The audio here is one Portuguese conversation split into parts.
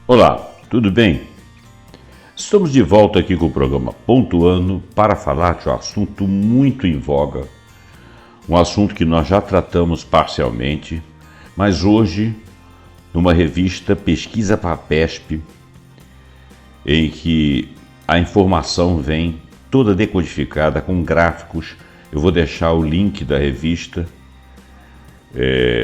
Olá, tudo bem? Estamos de volta aqui com o programa Pontuando para falar de um assunto muito em voga, um assunto que nós já tratamos parcialmente, mas hoje, numa revista Pesquisa Fapesp, em que a informação vem toda decodificada com gráficos. Eu vou deixar o link da revista,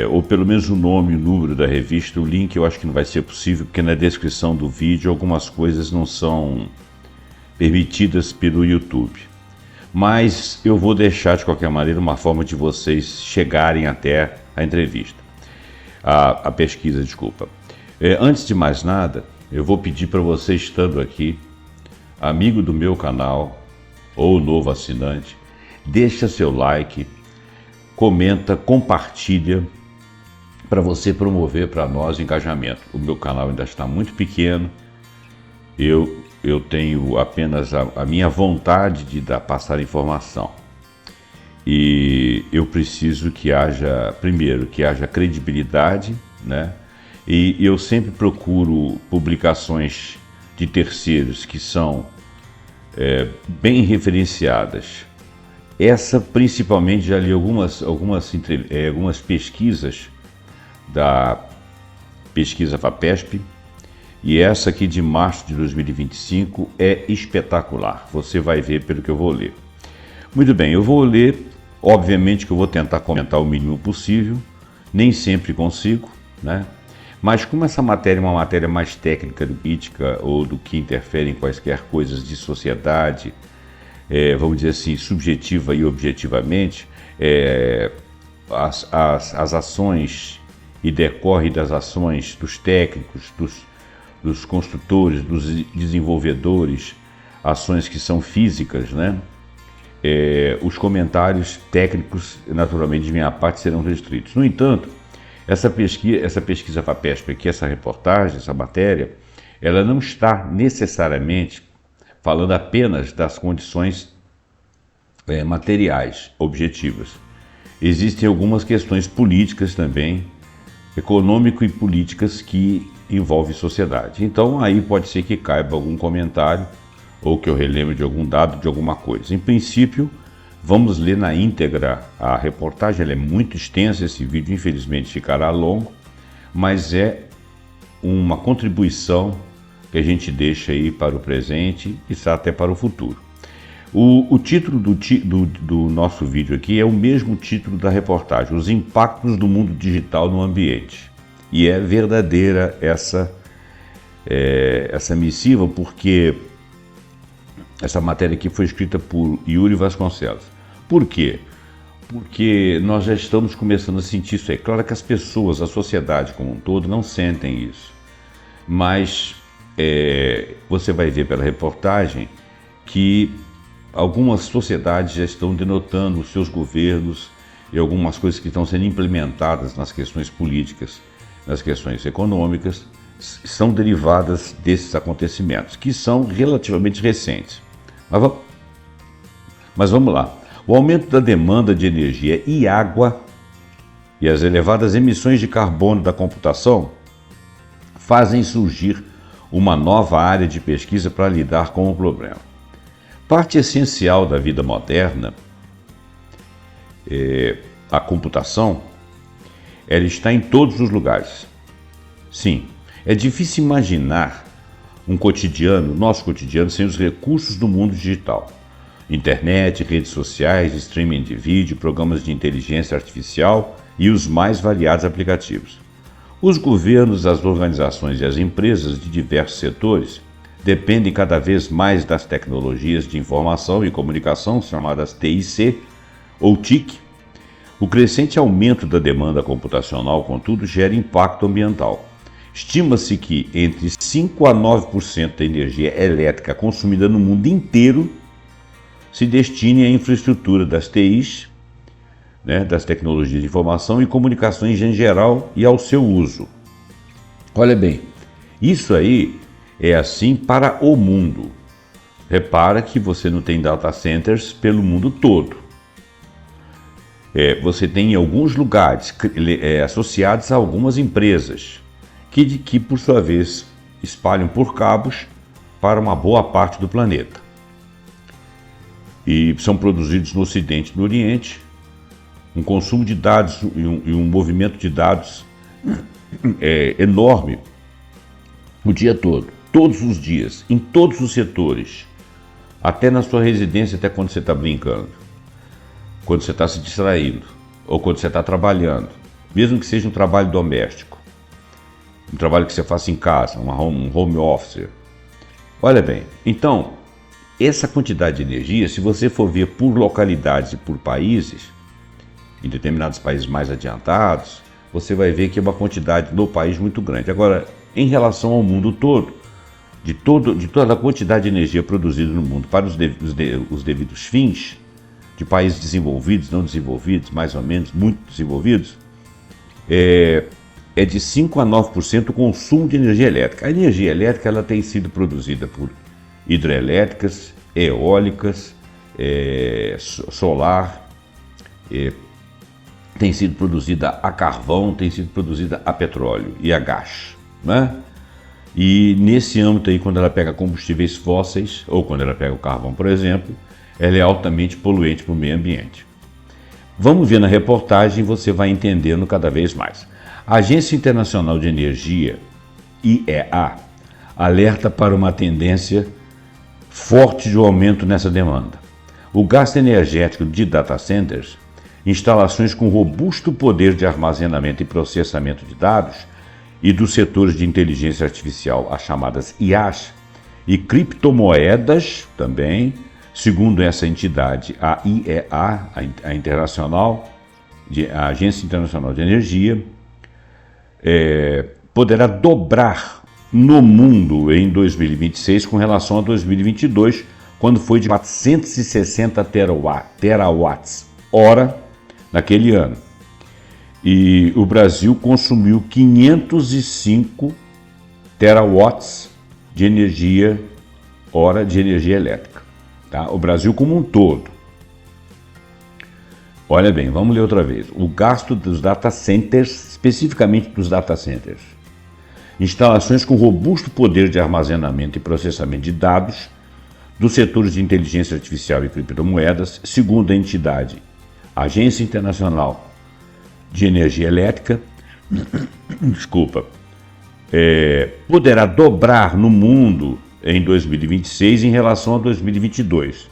ou pelo menos o nome e o número da revista. O link eu acho que não vai ser possível, porque na descrição do vídeo algumas coisas não são permitidas pelo YouTube. Mas eu vou deixar de qualquer maneira uma forma de vocês chegarem até a entrevista, a pesquisa, desculpa. Antes de mais nada, eu vou pedir para você, estando aqui, amigo do meu canal ou novo assinante, deixa seu like, comenta, compartilha, para você promover para nós engajamento. O meu canal ainda está muito pequeno, eu tenho apenas a minha vontade de passar informação. E eu preciso que haja, primeiro, que haja credibilidade, né? E eu sempre procuro publicações de terceiros que são bem referenciadas. Essa, principalmente, já li algumas pesquisas da Pesquisa Fapesp, e essa aqui de março de 2025 é espetacular. Você vai ver pelo que eu vou ler. Muito bem, eu vou ler, obviamente que eu vou tentar comentar o mínimo possível, nem sempre consigo, né? Mas como essa matéria é uma matéria mais técnica do política ou do que interfere em quaisquer coisas de sociedade, vamos dizer assim, subjetiva e objetivamente, as ações e decorre das ações dos técnicos, dos construtores, dos desenvolvedores, ações que são físicas, né? Os comentários técnicos, naturalmente, de minha parte, serão restritos. No entanto, essa pesquisa Fapesp aqui, essa reportagem, essa matéria, ela não está necessariamente falando apenas das condições materiais, objetivas. Existem algumas questões políticas também, econômico e políticas, que envolvem sociedade. Então aí pode ser que caiba algum comentário ou que eu relembre de algum dado, de alguma coisa. Em princípio, vamos ler na íntegra a reportagem. Ela é muito extensa, esse vídeo infelizmente ficará longo, mas é uma contribuição que a gente deixa aí para o presente e até para o futuro. O título do nosso vídeo aqui é o mesmo título da reportagem: Os impactos do mundo digital no ambiente. E é verdadeira essa missiva, porque essa matéria aqui foi escrita por Yuri Vasconcelos. Por quê? Porque nós já estamos começando a sentir isso. É claro que as pessoas, a sociedade como um todo, não sentem isso. Mas você vai ver pela reportagem que algumas sociedades já estão denotando os seus governos e algumas coisas que estão sendo implementadas nas questões políticas, nas questões econômicas, são derivadas desses acontecimentos, que são relativamente recentes. Mas vamos lá. O aumento da demanda de energia e água e as elevadas emissões de carbono da computação fazem surgir uma nova área de pesquisa para lidar com o problema. Parte essencial da vida moderna, a computação, ela está em todos os lugares. Sim, é difícil imaginar nosso cotidiano, sem os recursos do mundo digital. Internet, redes sociais, streaming de vídeo, programas de inteligência artificial e os mais variados aplicativos. Os governos, as organizações e as empresas de diversos setores dependem cada vez mais das tecnologias de informação e comunicação, chamadas TIC ou TIC. O crescente aumento da demanda computacional, contudo, gera impacto ambiental. Estima-se que entre 5% a 9% da energia elétrica consumida no mundo inteiro se destine à infraestrutura das TIs, né, das tecnologias de informação e comunicações em geral, e ao seu uso. Olha bem, isso aí é assim para o mundo. Repara que você não tem data centers pelo mundo todo. Você tem em alguns lugares associados a algumas empresas que por sua vez espalham por cabos para uma boa parte do planeta. E são produzidos no Ocidente e no Oriente, um consumo de dados e um movimento de dados enorme o dia todo, todos os dias, em todos os setores, até na sua residência, até quando você está brincando, quando você está se distraindo, ou quando você está trabalhando, mesmo que seja um trabalho doméstico, um trabalho que você faça em casa, um home office. Olha bem, então, essa quantidade de energia, se você for ver por localidades e por países, em determinados países mais adiantados, você vai ver que é uma quantidade no país muito grande. Agora, em relação ao mundo todo, de toda a quantidade de energia produzida no mundo para os devidos fins, de países desenvolvidos, não desenvolvidos, mais ou menos, muito desenvolvidos, é de 5 a 9% o consumo de energia elétrica. A energia elétrica ela tem sido produzida por hidrelétricas, eólicas, solar, tem sido produzida a carvão, tem sido produzida a petróleo e a gás, né? E nesse âmbito aí, quando ela pega combustíveis fósseis, ou quando ela pega o carvão, por exemplo, ela é altamente poluente para o meio ambiente. Vamos ver na reportagem, você vai entendendo cada vez mais. A Agência Internacional de Energia, IEA, alerta para uma tendência forte de aumento nessa demanda. O gasto energético de data centers, instalações com robusto poder de armazenamento e processamento de dados, e dos setores de inteligência artificial, as chamadas IAs, e criptomoedas também, segundo essa entidade, a IEA, a Agência Internacional de Energia, poderá dobrar no mundo em 2026 com relação a 2022, quando foi de 460 terawatts-hora naquele ano. E o Brasil consumiu 505 terawatts de energia, hora de energia elétrica. Tá? O Brasil como um todo. Olha bem, vamos ler outra vez. O gasto dos data centers, especificamente dos data centers. Instalações com robusto poder de armazenamento e processamento de dados dos setores de inteligência artificial e criptomoedas, segundo a entidade Agência Internacional de Energia Elétrica, poderá dobrar no mundo em 2026 em relação a 2022,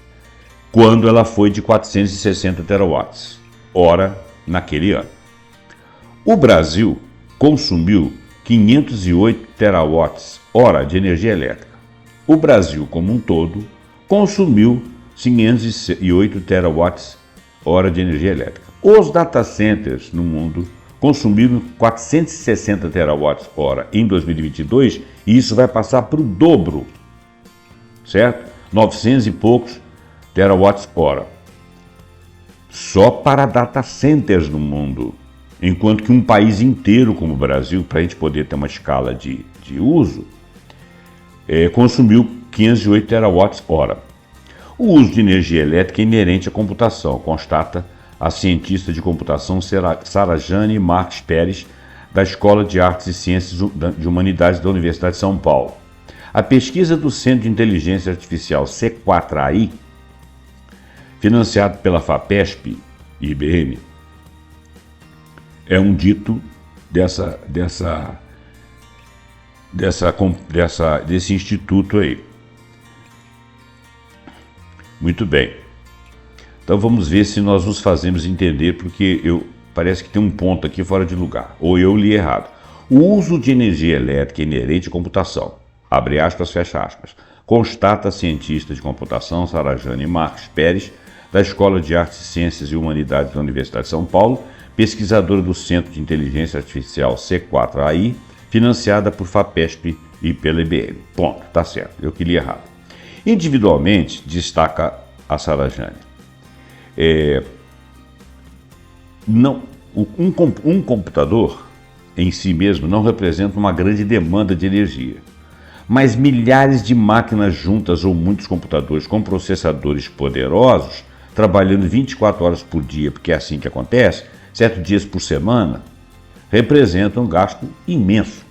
quando ela foi de 460 terawatts-hora naquele ano. O Brasil consumiu 508 terawatts-hora de energia elétrica. O Brasil como um todo consumiu 508 terawatts-hora de energia elétrica. Os data centers no mundo consumiram 460 terawatts-hora em 2022 e isso vai passar para o dobro, certo? 900 e poucos terawatts-hora. Só para data centers no mundo. Enquanto que um país inteiro como o Brasil, para a gente poder ter uma escala de uso, consumiu 508 terawatts-hora. O uso de energia elétrica é inerente à computação, constata a cientista de computação Sarajane Marques Pérez, da Escola de Artes e Ciências de Humanidades da Universidade de São Paulo. A pesquisa do Centro de Inteligência Artificial C4AI, financiado pela FAPESP e IBM, é um dito desse instituto aí. Muito bem. Então vamos ver se nós nos fazemos entender, porque parece que tem um ponto aqui fora de lugar, ou eu li errado. O uso de energia elétrica é inerente à computação, abre aspas, fecha aspas, constata a cientista de computação Sarajane Marques Pérez, da Escola de Artes, Ciências e Humanidades da Universidade de São Paulo, pesquisadora do Centro de Inteligência Artificial C4AI, financiada por FAPESP e pela IBM. Ponto, tá certo, eu que li errado. Individualmente, destaca a Sarajane, um computador em si mesmo não representa uma grande demanda de energia, mas milhares de máquinas juntas ou muitos computadores com processadores poderosos, trabalhando 24 horas por dia, porque é assim que acontece, 7 dias por semana, representam um gasto imenso.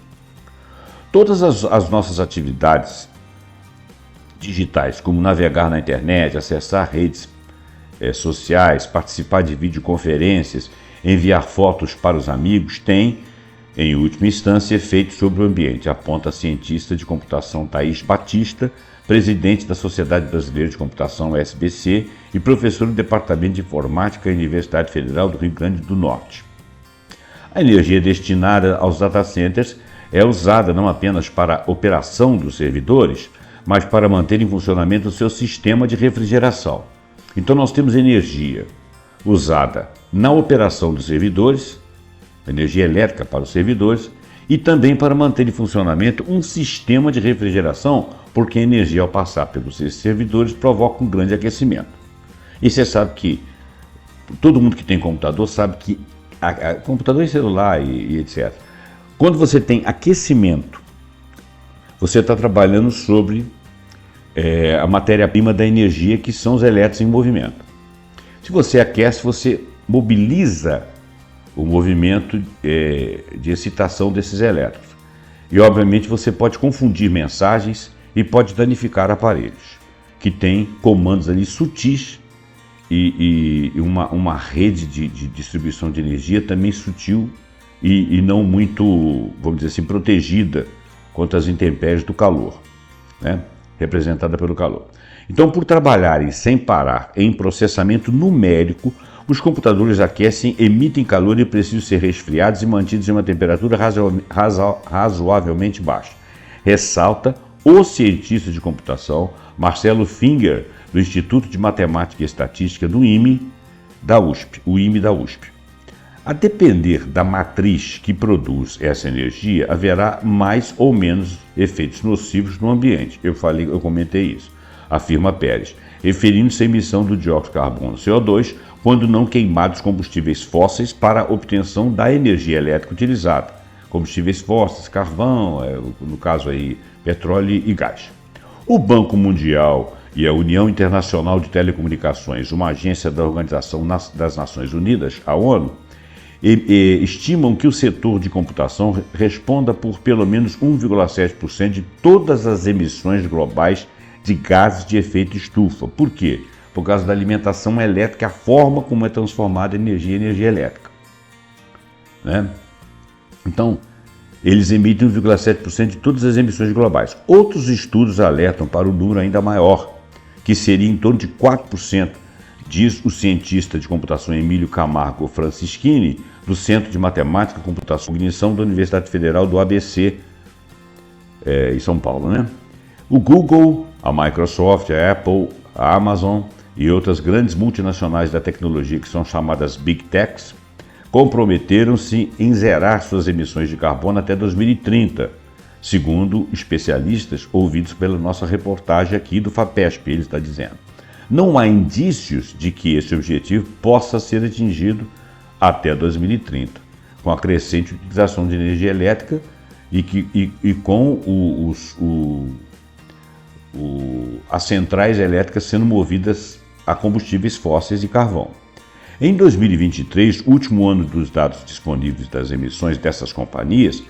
Todas as nossas atividades digitais, como navegar na internet, acessar redes sociais, participar de videoconferências, enviar fotos para os amigos, tem, em última instância, efeito sobre o ambiente, aponta a cientista de computação Thaís Batista, presidente da Sociedade Brasileira de Computação, SBC, e professor do Departamento de Informática da Universidade Federal do Rio Grande do Norte. A energia destinada aos data centers é usada não apenas para a operação dos servidores, mas para manter em funcionamento o seu sistema de refrigeração. Então nós temos energia usada na operação dos servidores, energia elétrica para os servidores, e também para manter em funcionamento um sistema de refrigeração, porque a energia ao passar pelos servidores provoca um grande aquecimento. E você sabe que, todo mundo que tem computador sabe que, computador e celular e etc. Quando você tem aquecimento, você está trabalhando sobre a matéria-prima da energia, que são os elétrons em movimento. Se você aquece, você mobiliza o movimento de excitação desses elétrons. E, obviamente, você pode confundir mensagens e pode danificar aparelhos, que têm comandos ali sutis e uma rede de distribuição de energia também sutil e não muito, vamos dizer assim, protegida contra as intempéries do calor, né? Representada pelo calor. Então, por trabalharem sem parar em processamento numérico, os computadores aquecem, emitem calor e precisam ser resfriados e mantidos em uma temperatura razoavelmente baixa. Ressalta o cientista de computação Marcelo Finger, do Instituto de Matemática e Estatística do IME da USP, o IME da USP. A depender da matriz que produz essa energia, haverá mais ou menos efeitos nocivos no ambiente. Eu comentei isso, afirma Pérez, referindo-se à emissão do dióxido de carbono, CO2, quando não queimados combustíveis fósseis para a obtenção da energia elétrica utilizada. Combustíveis fósseis, carvão, no caso aí, petróleo e gás. O Banco Mundial e a União Internacional de Telecomunicações, uma agência da Organização das Nações Unidas, a ONU, estimam que o setor de computação responda por pelo menos 1,7% de todas as emissões globais de gases de efeito estufa. Por quê? Por causa da alimentação elétrica, a forma como é transformada energia em energia elétrica, né? Então, eles emitem 1,7% de todas as emissões globais. Outros estudos alertam para um número ainda maior, que seria em torno de 4%, diz o cientista de computação Emílio Camargo Francischini, do Centro de Matemática, Computação e Cognição da Universidade Federal do ABC, em São Paulo, né? O Google, a Microsoft, a Apple, a Amazon e outras grandes multinacionais da tecnologia, que são chamadas Big Techs, comprometeram-se em zerar suas emissões de carbono até 2030, segundo especialistas ouvidos pela nossa reportagem aqui do FAPESP, ele está dizendo. Não há indícios de que esse objetivo possa ser atingido até 2030, com a crescente utilização de energia elétrica e com as centrais elétricas sendo movidas a combustíveis fósseis e carvão. Em 2023, último ano dos dados disponíveis das emissões dessas companhias,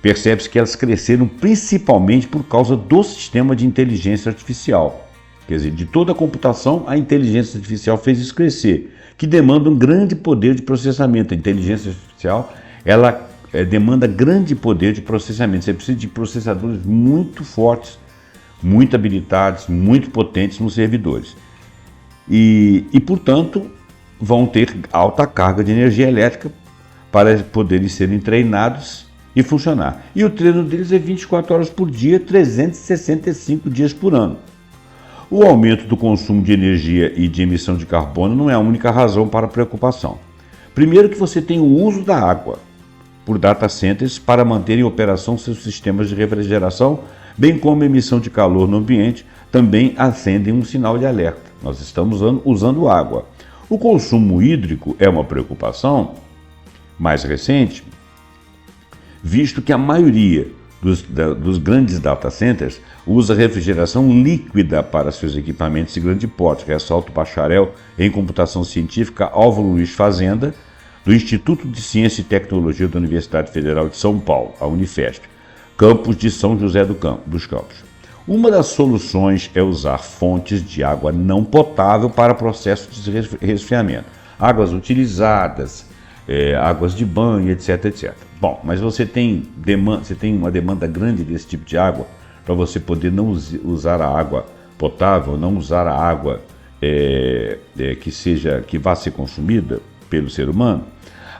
percebe-se que elas cresceram principalmente por causa do sistema de inteligência artificial. Quer dizer, de toda a computação, a inteligência artificial fez isso crescer, que demanda um grande poder de processamento. A inteligência artificial, ela demanda grande poder de processamento. Você precisa de processadores muito fortes, muito habilitados, muito potentes nos servidores. E portanto, vão ter alta carga de energia elétrica para poderem serem treinados e funcionar. E o treino deles é 24 horas por dia, 365 dias por ano. O aumento do consumo de energia e de emissão de carbono não é a única razão para preocupação. Primeiro que você tem o uso da água por data centers para manter em operação seus sistemas de refrigeração, bem como a emissão de calor no ambiente, também acendem um sinal de alerta. Nós estamos usando água. O consumo hídrico é uma preocupação mais recente, visto que a maioria dos grandes data centers usa refrigeração líquida para seus equipamentos de grande porte, ressalta o bacharel em computação científica Álvaro Luiz Fazenda, do Instituto de Ciência e Tecnologia da Universidade Federal de São Paulo, a Unifesp. Campos de São José dos Campos. Uma das soluções é usar fontes de água não potável para processos de resfriamento. Águas utilizadas, águas de banho, etc, etc. Bom, mas você tem uma demanda grande desse tipo de água para você poder não usar a água potável, não usar a água que vá ser consumida pelo ser humano.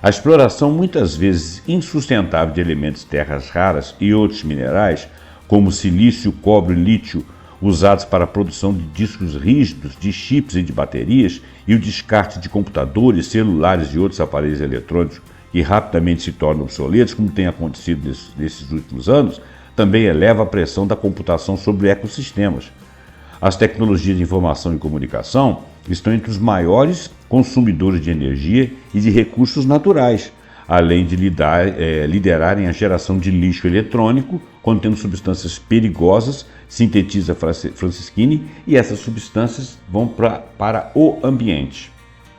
A exploração muitas vezes insustentável de elementos terras raras e outros minerais, como silício, cobre e lítio, usados para a produção de discos rígidos, de chips e de baterias, e o descarte de computadores, celulares e outros aparelhos eletrônicos que rapidamente se tornam obsoletos, como tem acontecido nesses últimos anos, também eleva a pressão da computação sobre ecossistemas. As tecnologias de informação e comunicação estão entre os maiores consumidores de energia e de recursos naturais, além de liderarem a geração de lixo eletrônico contendo substâncias perigosas, sintetiza Franceschini, e essas substâncias vão para o ambiente.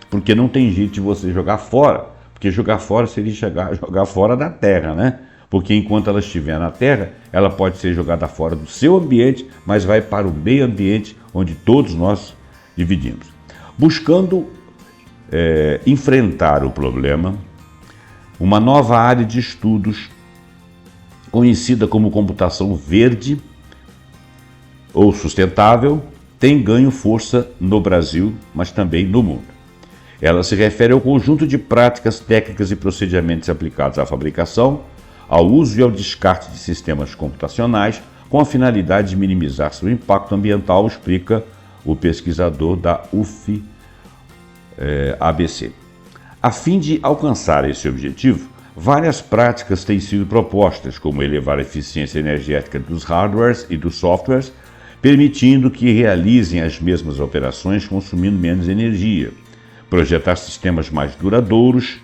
Porque não tem jeito de você jogar fora, porque jogar fora seria jogar fora da Terra, né? Porque enquanto ela estiver na Terra, ela pode ser jogada fora do seu ambiente, mas vai para o meio ambiente onde todos nós dividimos. Buscando enfrentar o problema, uma nova área de estudos, conhecida como computação verde ou sustentável, tem ganho força no Brasil, mas também no mundo. Ela se refere ao conjunto de práticas, técnicas e procedimentos aplicados à fabricação, ao uso e ao descarte de sistemas computacionais, com a finalidade de minimizar seu impacto ambiental, explica o pesquisador da UF-ABC. A fim de alcançar esse objetivo, várias práticas têm sido propostas, como elevar a eficiência energética dos hardwares e dos softwares, permitindo que realizem as mesmas operações consumindo menos energia, projetar sistemas mais duradouros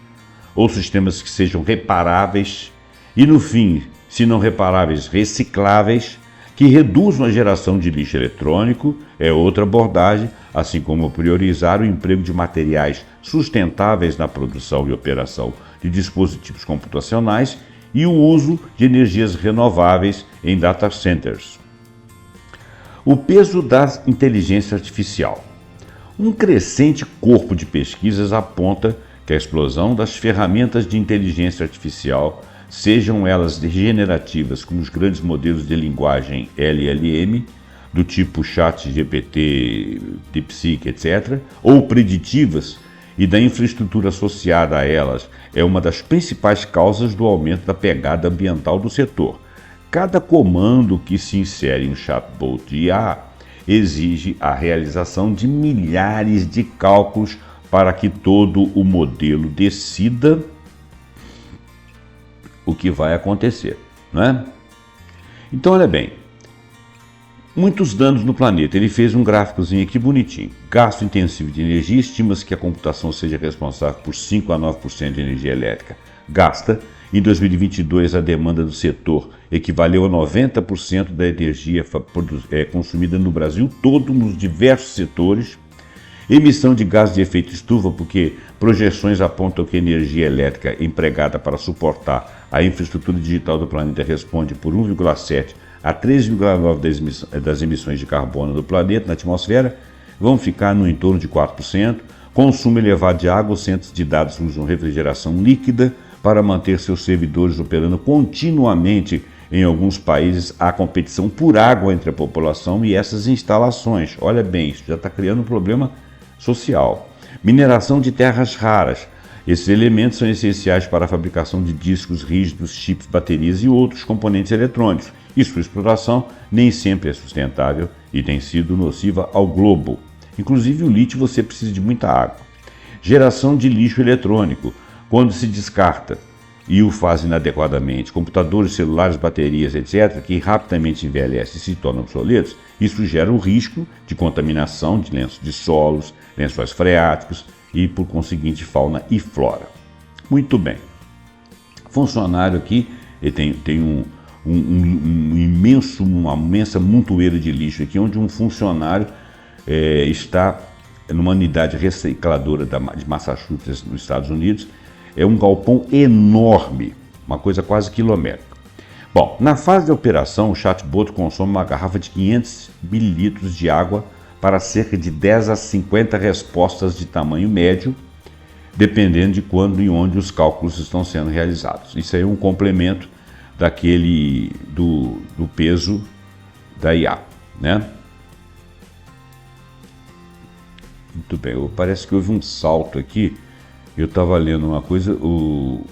ou sistemas que sejam reparáveis e, no fim, se não reparáveis, recicláveis, que reduzam a geração de lixo eletrônico, é outra abordagem, assim como priorizar o emprego de materiais sustentáveis na produção e operação de dispositivos computacionais e o uso de energias renováveis em data centers. O peso da inteligência artificial. Um crescente corpo de pesquisas aponta que a explosão das ferramentas de inteligência artificial, sejam elas degenerativas como os grandes modelos de linguagem LLM, do tipo ChatGPT, DeepSeek, etc., ou preditivas, e da infraestrutura associada a elas, é uma das principais causas do aumento da pegada ambiental do setor. Cada comando que se insere em um chatbot de IA exige a realização de milhares de cálculos para que todo o modelo decida o que vai acontecer, não é? Então, olha bem, muitos danos no planeta. Ele fez um gráficozinho aqui bonitinho. Gasto intensivo de energia, estima-se que a computação seja responsável por 5 a 9% de energia elétrica. Gasta. Em 2022, a demanda do setor equivaleu a 90% da energia consumida no Brasil todo, nos diversos setores. Emissão de gases de efeito estufa, porque projeções apontam que a energia elétrica empregada para suportar a infraestrutura digital do planeta responde por 1,7 a 3,9 das emissões de carbono do planeta na atmosfera, vão ficar no entorno de 4%. Consumo elevado de água, os centros de dados usam refrigeração líquida para manter seus servidores operando continuamente. Em alguns países, há competição por água entre a população e essas instalações. Olha bem, isso já está criando um problema social. Mineração de terras raras. Esses elementos são essenciais para a fabricação de discos rígidos, chips, baterias e outros componentes eletrônicos. E sua exploração nem sempre é sustentável e tem sido nociva ao globo. Inclusive o lítio você precisa de muita água. Geração de lixo eletrônico. Quando se descarta e o faz inadequadamente, computadores, celulares, baterias, etc., que rapidamente envelhecem e se tornam obsoletos, isso gera o risco de contaminação de lenços de solos, lençóis freáticos e, por conseguinte, fauna e flora. Muito bem. Funcionário aqui, ele tem uma imensa montoeira de lixo aqui, onde um funcionário está numa unidade recicladora de Massachusetts, nos Estados Unidos. É um galpão enorme, uma coisa quase quilométrica. Bom, na fase de operação, o chatbot consome uma garrafa de 500 ml de água para cerca de 10 a 50 respostas de tamanho médio, dependendo de quando e onde os cálculos estão sendo realizados. Isso aí é um complemento daquele do peso da IA, né? Muito bem, parece que houve um salto aqui. Eu estava lendo uma coisa. Bom,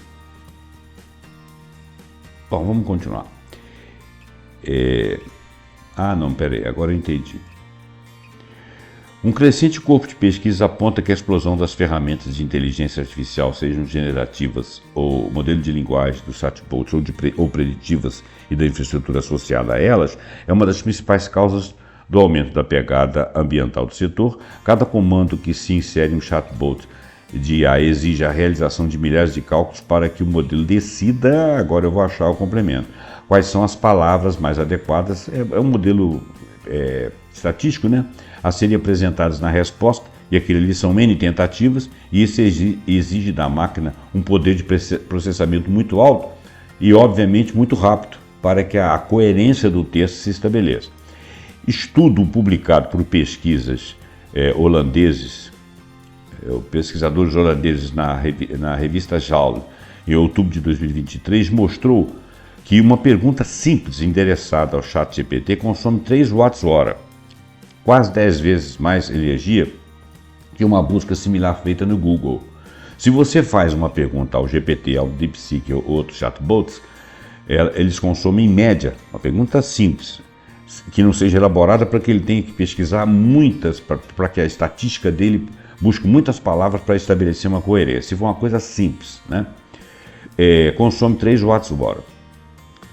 vamos continuar. Não, peraí, agora eu entendi. Um crescente corpo de pesquisa aponta que a explosão das ferramentas de inteligência artificial, sejam generativas ou modelo de linguagem dos chatbots ou preditivas e da infraestrutura associada a elas, é uma das principais causas do aumento da pegada ambiental do setor. Cada comando que se insere em um chatbot de IA exige a realização de milhares de cálculos para que o modelo decida, agora eu vou achar o complemento, quais são as palavras mais adequadas. É um modelo estatístico, né, a serem apresentadas na resposta, e aquilo ali são N tentativas, e isso exige da máquina um poder de processamento muito alto e, obviamente, muito rápido, para que a coerência do texto se estabeleça. Estudo publicado por pesquisas pesquisadores holandeses na revista JAWS, em outubro de 2023, mostrou que uma pergunta simples endereçada ao ChatGPT consome 3 watts-hora, quase 10 vezes mais energia que uma busca similar feita no Google. Se você faz uma pergunta ao GPT, ao DeepSeek ou outros chatbots, eles consomem em média, uma pergunta simples, que não seja elaborada para que ele tenha que pesquisar muitas, para que a estatística dele busque muitas palavras para estabelecer uma coerência. Se for uma coisa simples, né? Consome 3 watts-hora.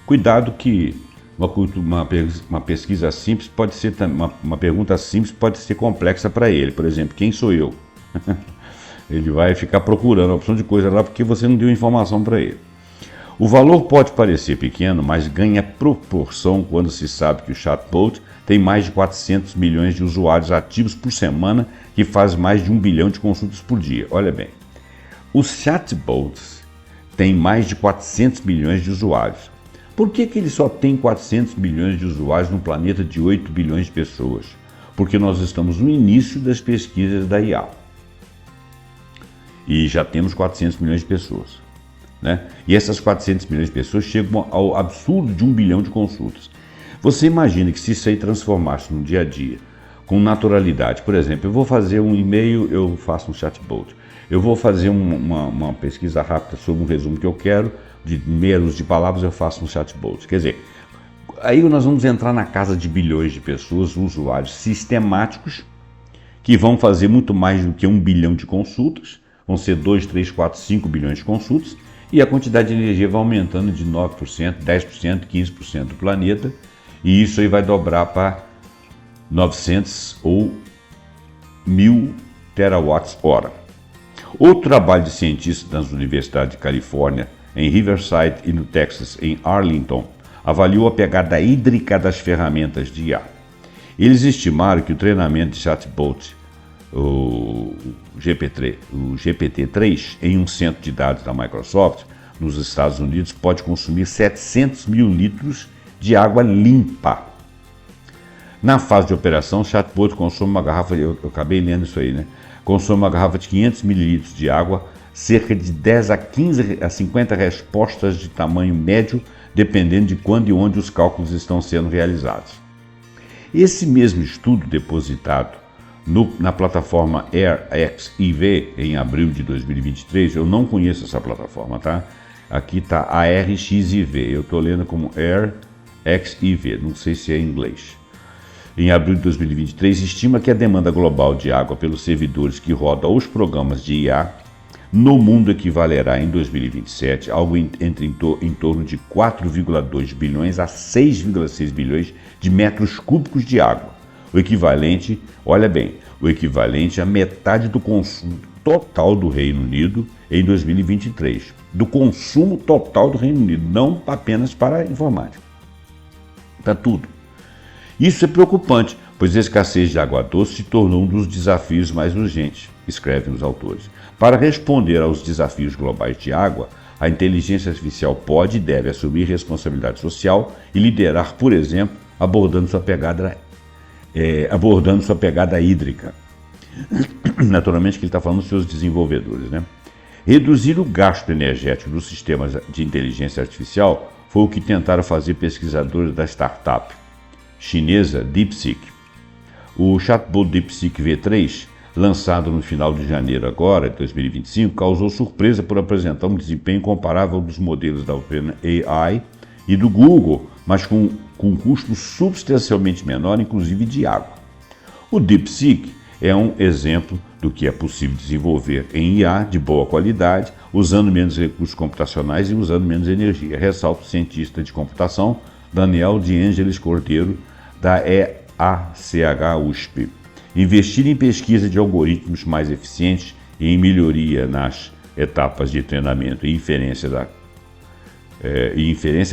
Cuidado que uma pesquisa simples pode ser, uma pergunta simples pode ser complexa para ele. Por exemplo, quem sou eu? Ele vai ficar procurando a opção de coisa lá porque você não deu informação para ele. O valor pode parecer pequeno, mas ganha proporção quando se sabe que o chatbot tem mais de 400 milhões de usuários ativos por semana, que faz mais de 1 bilhão de consultas por dia. Olha bem, os chatbots têm mais de 400 milhões de usuários. Por que ele só tem 400 milhões de usuários num planeta de 8 bilhões de pessoas? Porque nós estamos no início das pesquisas da IA. E já temos 400 milhões de pessoas, né? E essas 400 milhões de pessoas chegam ao absurdo de 1 bilhão de consultas. Você imagina que se isso aí transformasse no dia a dia, com naturalidade, por exemplo, eu vou fazer um e-mail, eu faço um chatbot. Eu vou fazer uma pesquisa rápida sobre um resumo que eu quero, de meia dúzia de palavras, eu faço um chatbot. Quer dizer, aí nós vamos entrar na casa de bilhões de pessoas, usuários sistemáticos, que vão fazer muito mais do que 1 bilhão de consultas, vão ser 2, 3, 4, 5 bilhões de consultas, e a quantidade de energia vai aumentando de 9%, 10%, 15% do planeta, e isso aí vai dobrar para 900 ou 1000 terawatts-hora. Outro trabalho de cientistas das universidades de Califórnia, em Riverside, e no Texas, em Arlington, avaliou a pegada hídrica das ferramentas de IA. Eles estimaram que o treinamento de chatbot, o GPT-3, em um centro de dados da Microsoft, nos Estados Unidos, pode consumir 700 mil litros de água limpa. Na fase de operação, o chatbot consome uma garrafa, eu acabei lendo isso aí, né? Consome uma garrafa de 500 ml de água, cerca de 10 a 15 a 50 respostas de tamanho médio, dependendo de quando e onde os cálculos estão sendo realizados. Esse mesmo estudo depositado na plataforma AirXIV em abril de 2023, eu não conheço essa plataforma, tá? Aqui está a AirXIV, eu estou lendo como AirXIV, não sei se é em inglês. Em abril de 2023, estima que a demanda global de água pelos servidores que rodam os programas de IA no mundo equivalerá em 2027 algo em torno de 4,2 bilhões a 6,6 bilhões de metros cúbicos de água. O equivalente, olha bem, o equivalente a metade do consumo total do Reino Unido em 2023. Do consumo total do Reino Unido, não apenas para a informática. Para tudo. Isso é preocupante, pois a escassez de água doce se tornou um dos desafios mais urgentes, escrevem os autores. Para responder aos desafios globais de água, A inteligência artificial pode e deve assumir responsabilidade social e liderar, por exemplo, abordando sua pegada hídrica. Naturalmente que ele está falando dos seus desenvolvedores, né? Reduzir o gasto energético dos sistemas de inteligência artificial foi o que tentaram fazer pesquisadores da startup chinesa DeepSeek. O chatbot DeepSeek V3, lançado no final de janeiro agora, de 2025, causou surpresa por apresentar um desempenho comparável dos modelos da OpenAI e do Google, mas com um custo substancialmente menor, inclusive de água. O DeepSeek é um exemplo do que é possível desenvolver em IA de boa qualidade, usando menos recursos computacionais e usando menos energia, ressalta o cientista de computação Daniel de Ângeles Cordeiro, da EACH USP. Investir em pesquisa de algoritmos mais eficientes e em melhoria nas etapas de treinamento e inferência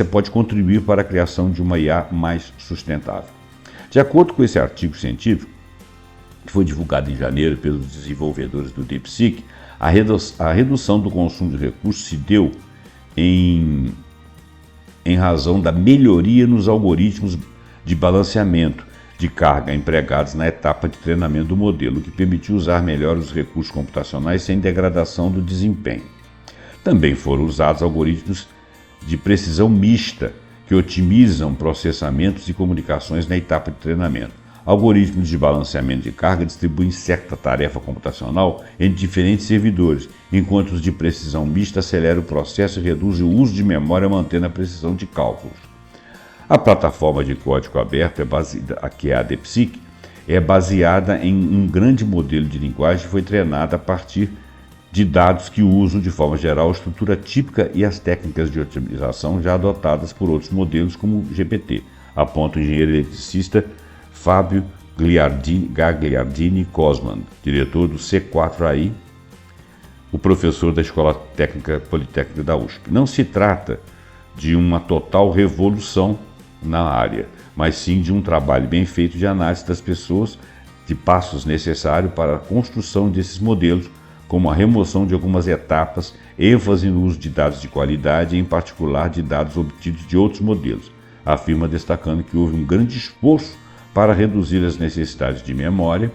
pode contribuir para a criação de uma IA mais sustentável. De acordo com esse artigo científico, que foi divulgado em janeiro pelos desenvolvedores do DeepSeek, a redução do consumo de recursos se deu em razão da melhoria nos algoritmos de balanceamento de carga empregados na etapa de treinamento do modelo, o que permitiu usar melhor os recursos computacionais sem degradação do desempenho. Também foram usados algoritmos de precisão mista, que otimizam processamentos e comunicações na etapa de treinamento. Algoritmos de balanceamento de carga distribuem certa tarefa computacional entre diferentes servidores, enquanto os de precisão mista aceleram o processo e reduzem o uso de memória, mantendo a precisão de cálculos. A plataforma de código aberto, que é a DeepSeek, é baseada em um grande modelo de linguagem que foi treinada a partir de dados que usam, de forma geral, a estrutura típica e as técnicas de otimização já adotadas por outros modelos, como o GPT, aponta o engenheiro eletricista Fábio Gagliardini Cosman, diretor do C4AI, o professor da Escola Técnica Politécnica da USP. Não se trata de uma total revolução na área, mas sim de um trabalho bem feito de análise das pessoas, de passos necessários para a construção desses modelos, como a remoção de algumas etapas, ênfase no uso de dados de qualidade, em particular de dados obtidos de outros modelos, afirma, destacando que houve um grande esforço para reduzir as necessidades de memória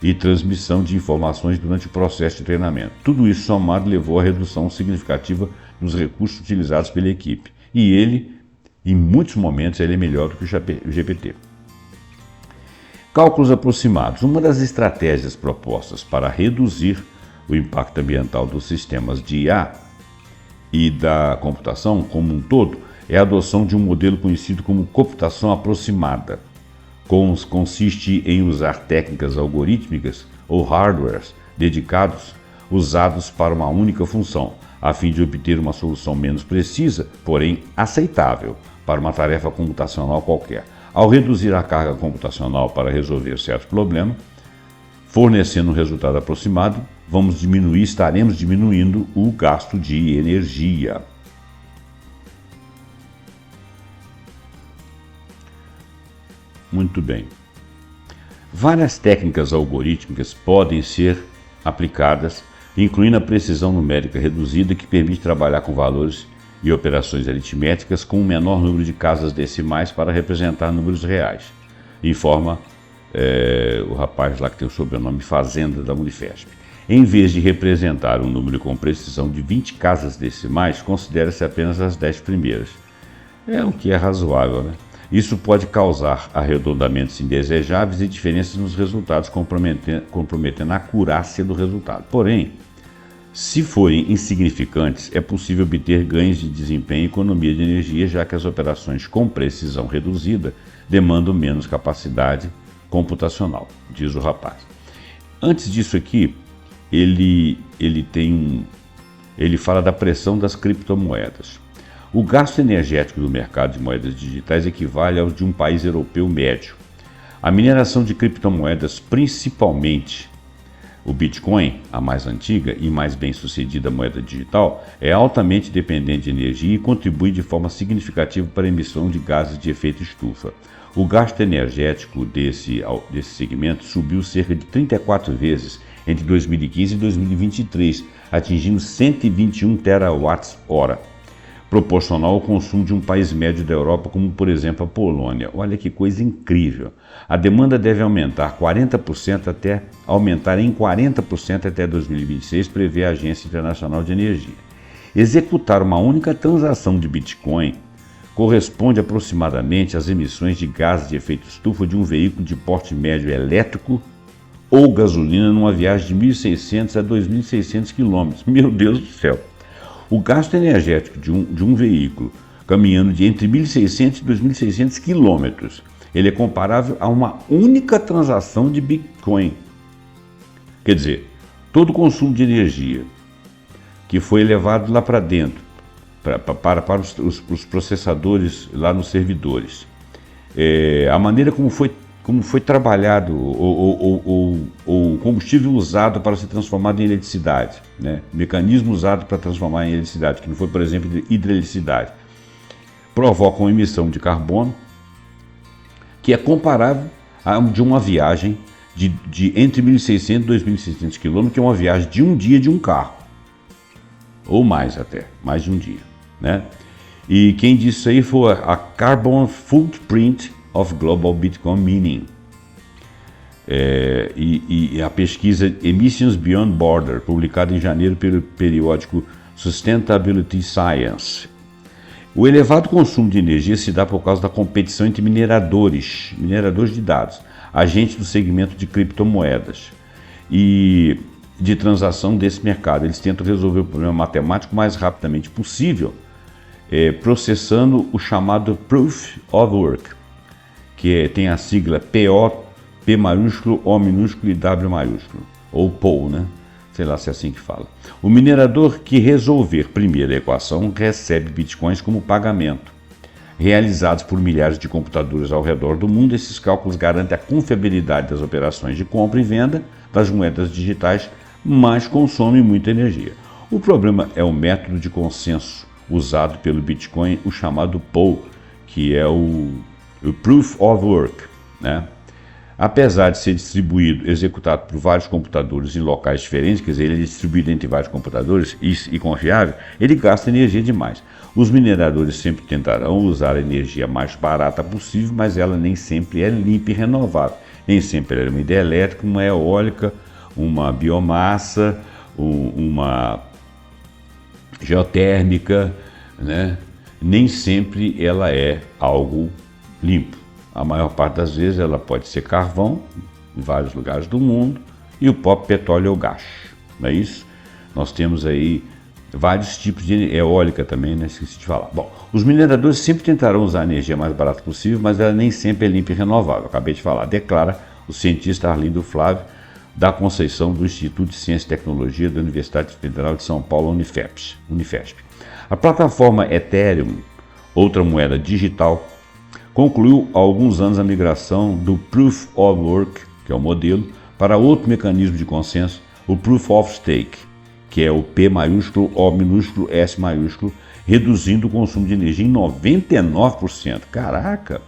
e transmissão de informações durante o processo de treinamento. Tudo isso somado levou à redução significativa nos recursos utilizados pela equipe. E ele, em muitos momentos, ele é melhor do que o GPT. Cálculos aproximados. Uma das estratégias propostas para reduzir o impacto ambiental dos sistemas de IA e da computação como um todo é a adoção de um modelo conhecido como computação aproximada. Consiste em usar técnicas algorítmicas ou hardwares dedicados usados para uma única função, a fim de obter uma solução menos precisa, porém aceitável, para uma tarefa computacional qualquer. Ao reduzir a carga computacional para resolver certo problema, fornecendo um resultado aproximado, estaremos diminuindo o gasto de energia. Muito bem. Várias técnicas algorítmicas podem ser aplicadas, incluindo a precisão numérica reduzida, que permite trabalhar com valores e operações aritméticas com um menor número de casas decimais para representar números reais, informa o rapaz lá que tem o sobrenome Fazenda da Unifesp. Em vez de representar um número com precisão de 20 casas decimais, considera-se apenas as 10 primeiras. É o que é razoável, né? Isso pode causar arredondamentos indesejáveis e diferenças nos resultados, comprometendo a acurácia do resultado. Porém, se forem insignificantes, é possível obter ganhos de desempenho e economia de energia, já que as operações com precisão reduzida demandam menos capacidade computacional, diz o rapaz. Antes disso aqui, ele fala da pressão das criptomoedas. O gasto energético do mercado de moedas digitais equivale ao de um país europeu médio. A mineração de criptomoedas, principalmente o Bitcoin, a mais antiga e mais bem-sucedida moeda digital, é altamente dependente de energia e contribui de forma significativa para a emissão de gases de efeito estufa. O gasto energético desse segmento subiu cerca de 34 vezes entre 2015 e 2023, atingindo 121 terawatts-hora, proporcional ao consumo de um país médio da Europa, como por exemplo a Polônia. Olha que coisa incrível! A demanda deve aumentar 40% até aumentar em 40% até 2026, prevê a Agência Internacional de Energia. Executar uma única transação de Bitcoin corresponde aproximadamente às emissões de gases de efeito estufa de um veículo de porte médio elétrico ou gasolina numa viagem de 1.600 a 2.600 quilômetros. Meu Deus do céu! O gasto energético de um veículo caminhando de entre 1.600 e 2.600 quilômetros, ele é comparável a uma única transação de Bitcoin. Quer dizer, todo o consumo de energia que foi levado lá para dentro, para os processadores lá nos servidores, a maneira como foi trabalhado o combustível usado para ser transformado em eletricidade, né? O mecanismo usado para transformar em eletricidade, que não foi, por exemplo, hidroeletricidade, provocam emissão de carbono, que é comparável a de uma viagem de entre 1.600 e 2.600 quilômetros, que é uma viagem de um dia de um carro, ou mais até, mais de um dia, né? E quem disse isso aí foi a Carbon Footprint of Global Bitcoin Mining, e a pesquisa Emissions Beyond Border, publicada em janeiro pelo periódico Sustainability Science. O elevado consumo de energia se dá por causa da competição entre mineradores de dados, agentes do segmento de criptomoedas e de transação desse mercado. Eles tentam resolver o problema matemático o mais rapidamente possível, processando o chamado Proof of Work, que tem a sigla PO, P maiúsculo, O minúsculo e W maiúsculo, ou POW, né? Sei lá se é assim que fala. O minerador que resolver primeiro a equação recebe bitcoins como pagamento. Realizados por milhares de computadores ao redor do mundo, esses cálculos garantem a confiabilidade das operações de compra e venda das moedas digitais, mas consomem muita energia. O problema é o método de consenso usado pelo Bitcoin, o chamado POW, que é o Proof of Work, né? Apesar de ser distribuído, executado por vários computadores em locais diferentes, quer dizer, ele é distribuído entre vários computadores e confiável, ele gasta energia demais. Os mineradores sempre tentarão usar a energia mais barata possível, mas ela nem sempre é limpa e renovável. Nem sempre é uma hidrelétrica, uma eólica, uma biomassa, uma geotérmica, né? Nem sempre ela é algo limpo. A maior parte das vezes ela pode ser carvão, em vários lugares do mundo, e o próprio petróleo ou gás. Não é isso? Nós temos aí vários tipos de eólica também, né? Esqueci de falar. Bom, os mineradores sempre tentarão usar a energia mais barata possível, mas ela nem sempre é limpa e renovável. Acabei de falar, declara o cientista Arlindo Flávio da Conceição do Instituto de Ciência e Tecnologia da Universidade Federal de São Paulo, Unifesp. A plataforma Ethereum, outra moeda digital, concluiu há alguns anos a migração do Proof of Work, que é o modelo, para outro mecanismo de consenso, o Proof of Stake, que é o P maiúsculo, O minúsculo, S maiúsculo, reduzindo o consumo de energia em 99%. Caraca!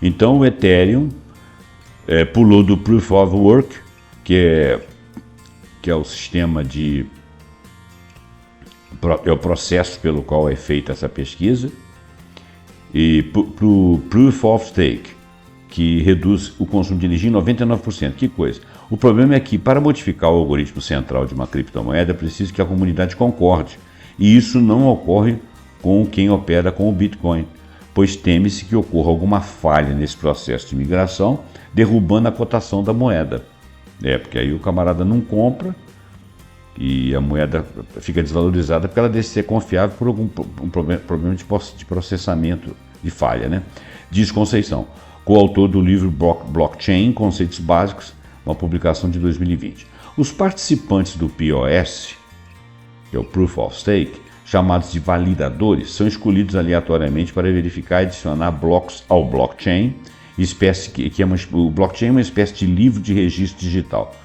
Então o Ethereum pulou do Proof of Work, que é o sistema é o processo pelo qual é feita essa pesquisa, e para o Proof of Stake, que reduz o consumo de energia em 99%. Que coisa! O problema é que, para modificar o algoritmo central de uma criptomoeda, é preciso que a comunidade concorde, e isso não ocorre com quem opera com o Bitcoin, pois teme-se que ocorra alguma falha nesse processo de migração, derrubando a cotação da moeda. Porque aí o camarada não compra e a moeda fica desvalorizada porque ela deixa de ser confiável por algum problema de processamento de falha, né? Diz Conceição, coautor do livro Blockchain, Conceitos Básicos, uma publicação de 2020. Os participantes do POS, que é o Proof of Stake, chamados de validadores, são escolhidos aleatoriamente para verificar e adicionar blocos ao blockchain, o blockchain é uma espécie de livro de registro digital,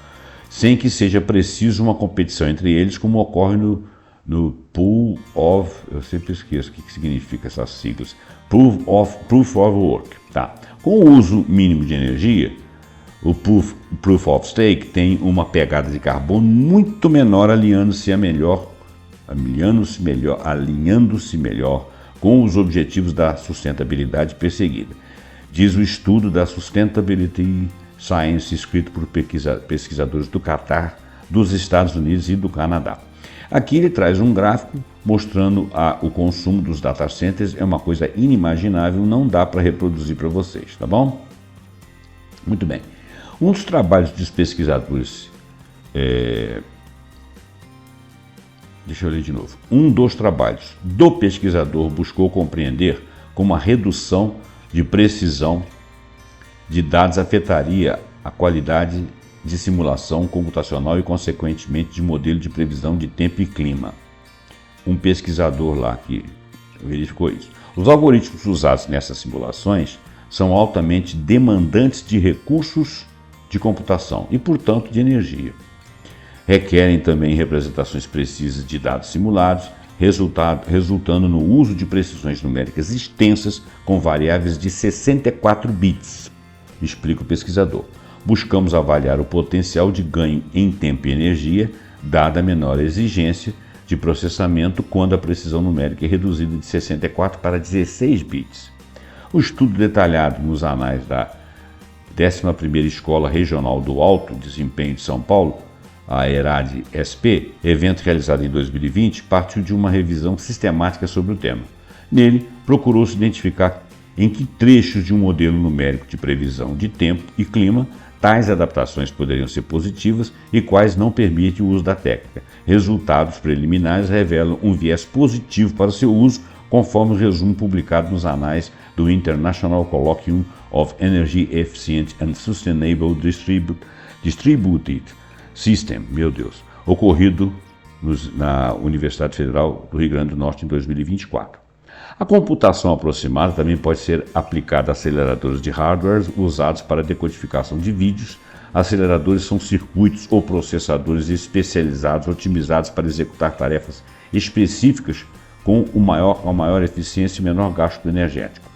sem que seja preciso uma competição entre eles, como ocorre no Proof of... Eu sempre esqueço o que significa essas siglas. Proof of Work. Tá. Com o uso mínimo de energia, O Proof of Stake tem uma pegada de carbono muito menor, alinhando-se melhor com os objetivos da sustentabilidade perseguida, diz o estudo da Sustainability Science escrito por pesquisadores do Catar, dos Estados Unidos e do Canadá. Aqui ele traz um gráfico mostrando o consumo dos data centers. É uma coisa inimaginável, não dá para reproduzir para vocês, tá bom? Muito bem. Um dos trabalhos dos pesquisadores, deixa eu ler de novo. Um dos trabalhos do pesquisador buscou compreender como a redução de precisão de dados afetaria a qualidade de simulação computacional e, consequentemente, de modelo de previsão de tempo e clima. Um pesquisador lá que verificou isso. Os algoritmos usados nessas simulações são altamente demandantes de recursos de computação e, portanto, de energia. Requerem também representações precisas de dados simulados, resultando no uso de precisões numéricas extensas com variáveis de 64 bits, explica o pesquisador. Buscamos avaliar o potencial de ganho em tempo e energia, dada a menor exigência de processamento quando a precisão numérica é reduzida de 64 para 16 bits. O estudo detalhado nos anais da 11ª Escola Regional do Alto Desempenho de São Paulo, a ERAD-SP, evento realizado em 2020, partiu de uma revisão sistemática sobre o tema. Nele, procurou-se identificar em que trechos de um modelo numérico de previsão de tempo e clima tais adaptações poderiam ser positivas e quais não permitem o uso da técnica. Resultados preliminares revelam um viés positivo para seu uso, conforme o resumo publicado nos anais do International Colloquium of Energy Efficient and Sustainable Distributed System, ocorrido na Universidade Federal do Rio Grande do Norte em 2024. A computação aproximada também pode ser aplicada a aceleradores de hardware usados para decodificação de vídeos. Aceleradores são circuitos ou processadores especializados otimizados para executar tarefas específicas com a maior eficiência e menor gasto energético.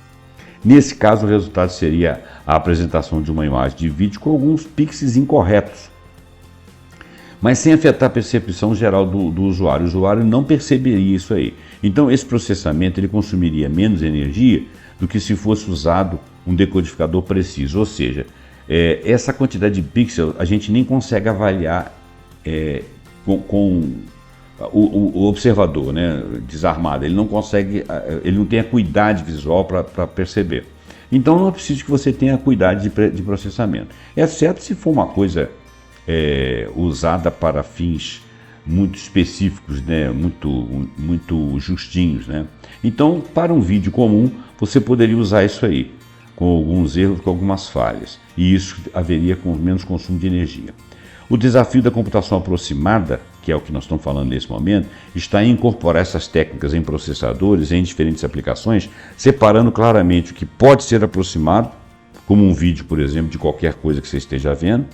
Nesse caso, o resultado seria a apresentação de uma imagem de vídeo com alguns pixels incorretos, mas sem afetar a percepção geral do usuário. O usuário não perceberia isso aí. Então, esse processamento ele consumiria menos energia do que se fosse usado um decodificador preciso. Ou seja, essa quantidade de pixels a gente nem consegue avaliar com o observador, né, desarmado. Ele não consegue, ele não tem a acuidade visual para perceber. Então, não é preciso que você tenha acuidade de processamento. Exceto se for uma coisa usada para fins muito específicos, né, muito justinhos, né? Então, para um vídeo comum, você poderia usar isso aí, com alguns erros, com algumas falhas, e isso haveria com menos consumo de energia. O desafio da computação aproximada, que é o que nós estamos falando nesse momento, está em incorporar essas técnicas em processadores, em diferentes aplicações, separando claramente o que pode ser aproximado, como um vídeo, por exemplo, de qualquer coisa que você esteja vendo,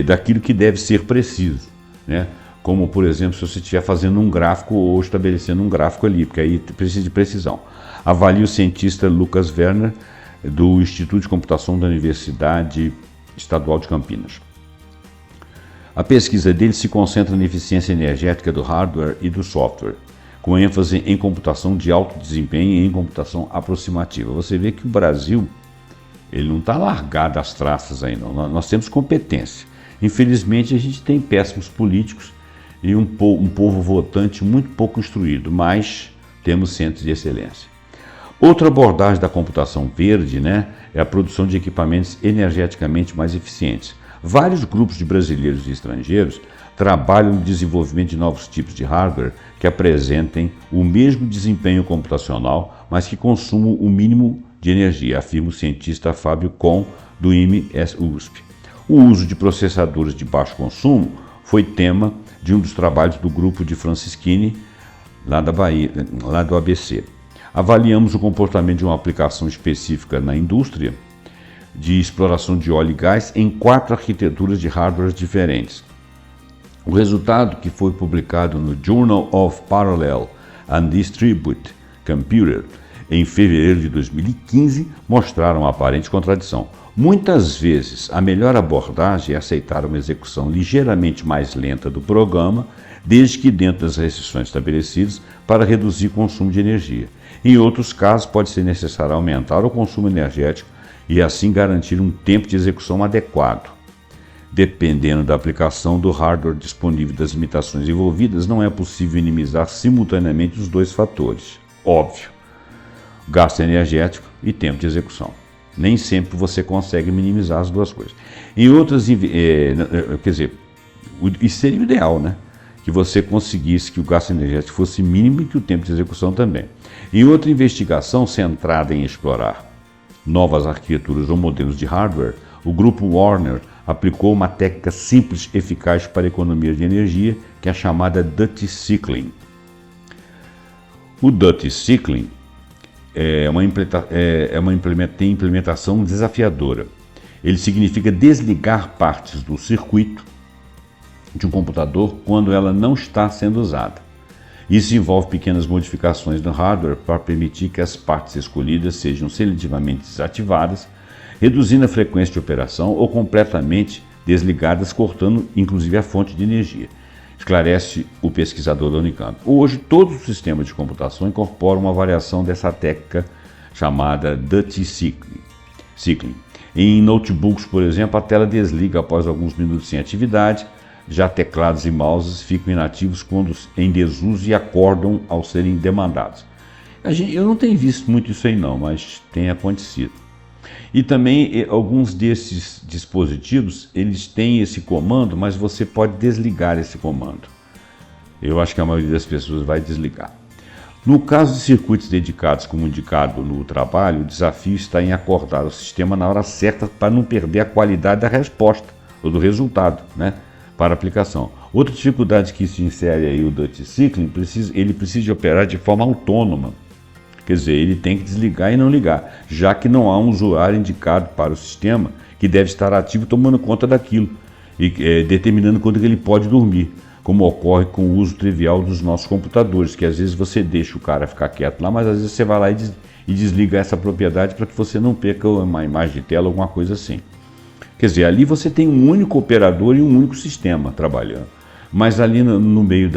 daquilo que deve ser preciso, né? Como, por exemplo, se você estiver fazendo um gráfico ou estabelecendo um gráfico ali, porque aí precisa de precisão. Avalia o cientista Lucas Werner, do Instituto de Computação da Universidade Estadual de Campinas. A pesquisa dele se concentra na eficiência energética do hardware e do software, com ênfase em computação de alto desempenho e em computação aproximativa. Você vê que o Brasil ele não está largado às traças aí, não. Nós temos competência. Infelizmente, a gente tem péssimos políticos e um povo votante muito pouco instruído, mas temos centros de excelência. Outra abordagem da computação verde, né, é a produção de equipamentos energeticamente mais eficientes. Vários grupos de brasileiros e estrangeiros trabalham no desenvolvimento de novos tipos de hardware que apresentem o mesmo desempenho computacional, mas que consumam o mínimo de energia, afirma o cientista Fábio Kohn, do IME-USP. O uso de processadores de baixo consumo foi tema de um dos trabalhos do grupo de Francischini, lá da Bahia, lá do ABC. Avaliamos o comportamento de uma aplicação específica na indústria de exploração de óleo e gás em 4 arquiteturas de hardware diferentes. O resultado, que foi publicado no Journal of Parallel and Distributed Computer, em fevereiro de 2015, mostraram uma aparente contradição. Muitas vezes, a melhor abordagem é aceitar uma execução ligeiramente mais lenta do programa, desde que dentro das restrições estabelecidas para reduzir o consumo de energia. Em outros casos, pode ser necessário aumentar o consumo energético e assim garantir um tempo de execução adequado. Dependendo da aplicação do hardware disponível e das limitações envolvidas, não é possível minimizar simultaneamente os dois fatores. Óbvio, gasto energético e tempo de execução. Nem sempre você consegue minimizar as duas coisas. Em outras, quer dizer, isso seria o ideal, né? Que você conseguisse que o gasto energético fosse mínimo e que o tempo de execução também. Em outra investigação centrada em explorar novas arquiteturas ou modelos de hardware, o grupo Warner aplicou uma técnica simples e eficaz para a economia de energia, que é a chamada duty cycling. O duty cycling tem implementação desafiadora. Ele significa desligar partes do circuito de um computador quando ela não está sendo usada. Isso envolve pequenas modificações no hardware para permitir que as partes escolhidas sejam seletivamente desativadas, reduzindo a frequência de operação ou completamente desligadas, cortando inclusive a fonte de energia, esclarece o pesquisador da Unicamp. Hoje, todos os sistemas de computação incorporam uma variação dessa técnica chamada duty cycling. Em notebooks, por exemplo, a tela desliga após alguns minutos sem atividade, já teclados e mouses ficam inativos quando em desuso e acordam ao serem demandados. Eu não tenho visto muito isso aí não, mas tem acontecido. E também alguns desses dispositivos, eles têm esse comando, mas você pode desligar esse comando. Eu acho que a maioria das pessoas vai desligar. No caso de circuitos dedicados, como indicado no trabalho, o desafio está em acordar o sistema na hora certa para não perder a qualidade da resposta ou do resultado, né, para a aplicação. Outra dificuldade que se insere aí o duty cycling, ele precisa de operar de forma autônoma. Quer dizer, ele tem que desligar e não ligar, já que não há um usuário indicado para o sistema que deve estar ativo tomando conta daquilo e determinando quando ele pode dormir, como ocorre com o uso trivial dos nossos computadores, que às vezes você deixa o cara ficar quieto lá, mas às vezes você vai lá e desliga essa propriedade para que você não perca uma imagem de tela, alguma coisa assim. Quer dizer, ali você tem um único operador e um único sistema trabalhando, mas ali no meio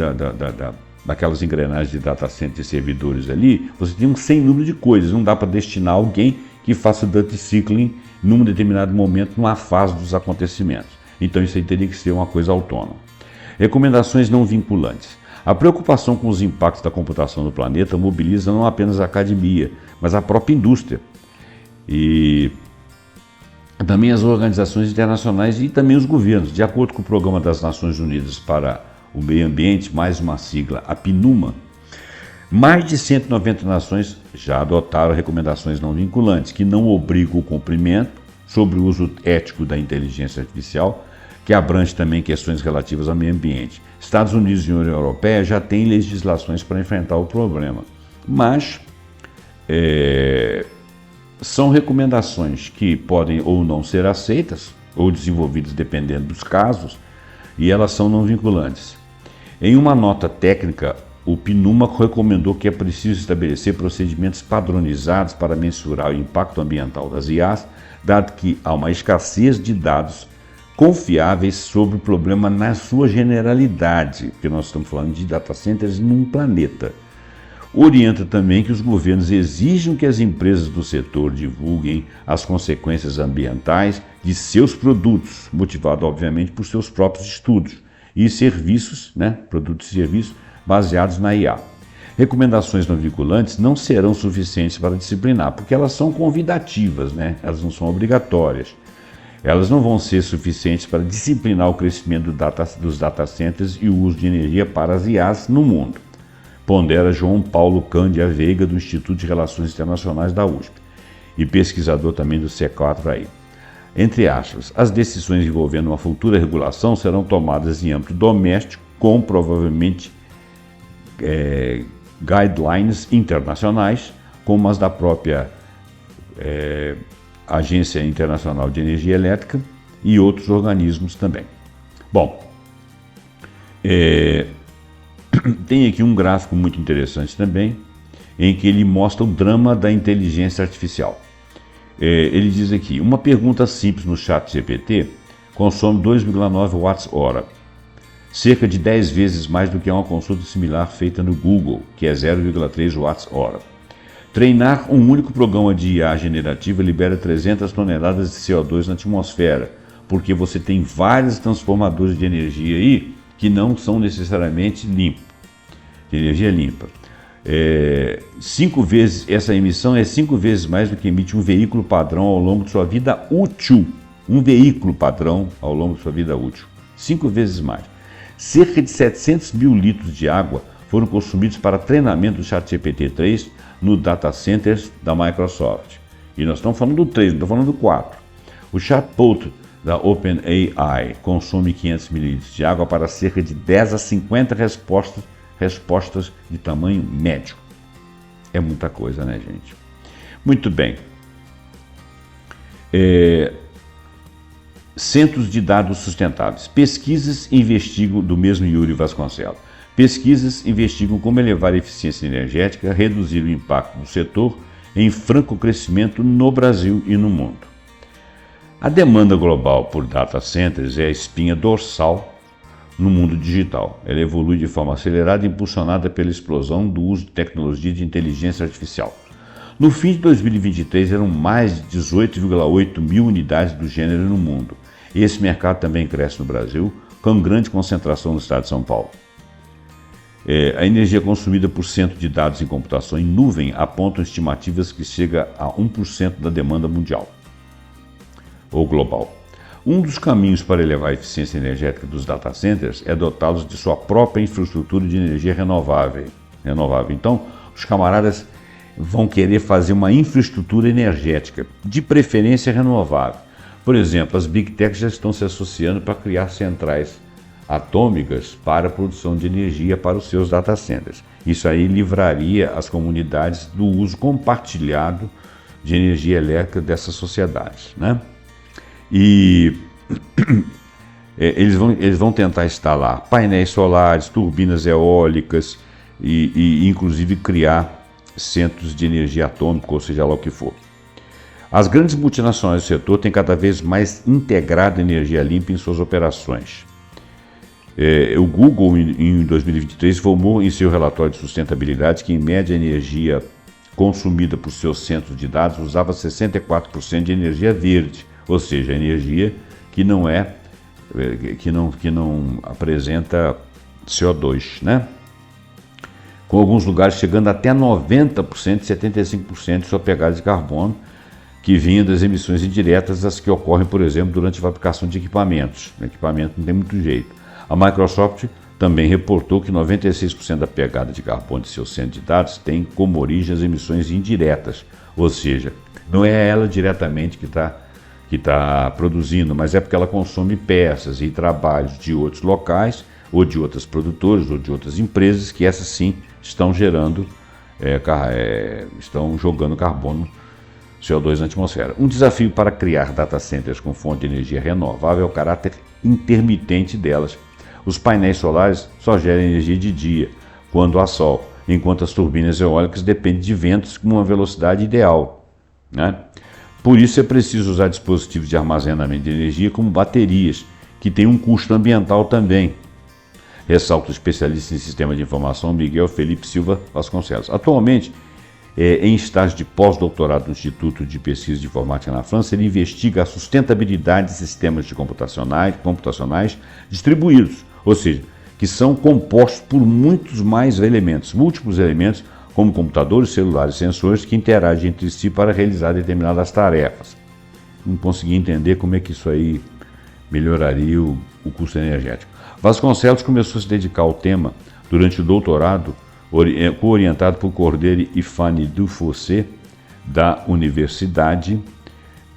daquelas engrenagens de data center e servidores ali, você tem um sem número de coisas, não dá para destinar alguém que faça o duty cycling num determinado momento, numa fase dos acontecimentos. Então isso aí teria que ser uma coisa autônoma. Recomendações não vinculantes. A preocupação com os impactos da computação no planeta mobiliza não apenas a academia, mas a própria indústria. E também as organizações internacionais e também os governos. De acordo com o Programa das Nações Unidas para o Meio Ambiente, mais uma sigla, a PNUMA, mais de 190 nações já adotaram recomendações não vinculantes, que não obrigam o cumprimento sobre o uso ético da inteligência artificial, que abrange também questões relativas ao meio ambiente. Estados Unidos e União Europeia já têm legislações para enfrentar o problema, mas são recomendações que podem ou não ser aceitas ou desenvolvidas dependendo dos casos, e elas são não vinculantes. Em uma nota técnica, o PNUMA recomendou que é preciso estabelecer procedimentos padronizados para mensurar o impacto ambiental das IAs, dado que há uma escassez de dados confiáveis sobre o problema na sua generalidade, porque nós estamos falando de data centers num planeta. Orienta também que os governos exijam que as empresas do setor divulguem as consequências ambientais de seus produtos, motivado obviamente por seus próprios estudos e serviços, produtos e serviços baseados na IA. Recomendações não vinculantes não serão suficientes para disciplinar, porque elas são convidativas, elas não são obrigatórias. Elas não vão ser suficientes para disciplinar o crescimento dos data centers e o uso de energia para as IAs no mundo, pondera João Paulo Cândia Veiga, do Instituto de Relações Internacionais da USP, e pesquisador também do C4 aí. Entre aspas, as decisões envolvendo uma futura regulação serão tomadas em âmbito doméstico, com provavelmente guidelines internacionais, como as da própria Agência Internacional de Energia Elétrica e outros organismos também. Bom, tem aqui um gráfico muito interessante também, em que ele mostra o drama da inteligência artificial. Ele diz aqui, uma pergunta simples no chat GPT consome 2,9 watts-hora, cerca de 10 vezes mais do que uma consulta similar feita no Google, que é 0,3 watts-hora. Treinar um único programa de IA generativa libera 300 toneladas de CO2 na atmosfera, porque você tem vários transformadores de energia aí que não são necessariamente limpos, de energia limpa. Essa emissão é 5 vezes mais do que emite um veículo padrão ao longo de sua vida útil. Um veículo padrão ao longo de sua vida útil. 5 vezes mais. Cerca de 700 mil litros de água foram consumidos para treinamento do ChatGPT-3 no data centers da Microsoft. E nós estamos falando do 3, não estamos falando do 4. O chatbot da OpenAI consome 500 ml de água para cerca de 10 a 50 respostas de tamanho médio. É muita coisa, né, gente? Muito bem. Centros de dados sustentáveis. Pesquisas investigam, do mesmo Yuri Vasconcelos. Pesquisas investigam como elevar a eficiência energética, reduzir o impacto do setor em franco crescimento no Brasil e no mundo. A demanda global por data centers é a espinha dorsal no mundo digital. Ela evolui de forma acelerada, impulsionada pela explosão do uso de tecnologia de inteligência artificial. No fim de 2023, eram mais de 18,8 mil unidades do gênero no mundo. Esse mercado também cresce no Brasil, com grande concentração no estado de São Paulo. A energia consumida por centro de dados em computação em nuvem apontam estimativas que chega a 1% da demanda mundial ou global. Um dos caminhos para elevar a eficiência energética dos data centers é dotá-los de sua própria infraestrutura de energia renovável. Então, os camaradas vão querer fazer uma infraestrutura energética, de preferência renovável. Por exemplo, as Big Techs já estão se associando para criar centrais atômicas para a produção de energia para os seus data centers. Isso aí livraria as comunidades do uso compartilhado de energia elétrica dessas sociedades, né? E eles vão tentar instalar painéis solares, turbinas eólicas e inclusive criar centros de energia atômica, ou seja lá o que for. As grandes multinacionais do setor têm cada vez mais integrado energia limpa em suas operações. O Google, em 2023, informou em seu relatório de sustentabilidade que, em média, a energia consumida por seus centros de dados usava 64% de energia verde, ou seja, energia que não apresenta CO2, né? Com alguns lugares chegando até 90%, 75% de sua pegada de carbono, que vinha das emissões indiretas, as que ocorrem, por exemplo, durante a fabricação de equipamentos. O equipamento não tem muito jeito. A Microsoft também reportou que 96% da pegada de carbono de seus centros de dados tem como origem as emissões indiretas, ou seja, não é ela diretamente que está produzindo, mas é porque ela consome peças e trabalhos de outros locais, ou de outras produtoras, ou de outras empresas, que essas sim estão gerando, estão jogando carbono, CO2 na atmosfera. Um desafio para criar data centers com fonte de energia renovável é o caráter intermitente delas. Os painéis solares só geram energia de dia, quando há sol, enquanto as turbinas eólicas dependem de ventos com uma velocidade ideal, né? Por isso é preciso usar dispositivos de armazenamento de energia como baterias, que têm um custo ambiental também. Ressalta o especialista em sistema de informação Miguel Felipe Silva Vasconcelos. Atualmente, em estágio de pós-doutorado no Instituto de Pesquisa de Informática na França, ele investiga a sustentabilidade de sistemas computacionais distribuídos, ou seja, que são compostos por múltiplos elementos, como computadores, celulares e sensores que interagem entre si para realizar determinadas tarefas. Não consegui entender como é que isso aí melhoraria o custo energético. Vasconcelos começou a se dedicar ao tema durante o doutorado, orientado por Cordeiro e Fanny Dufossé, da Universidade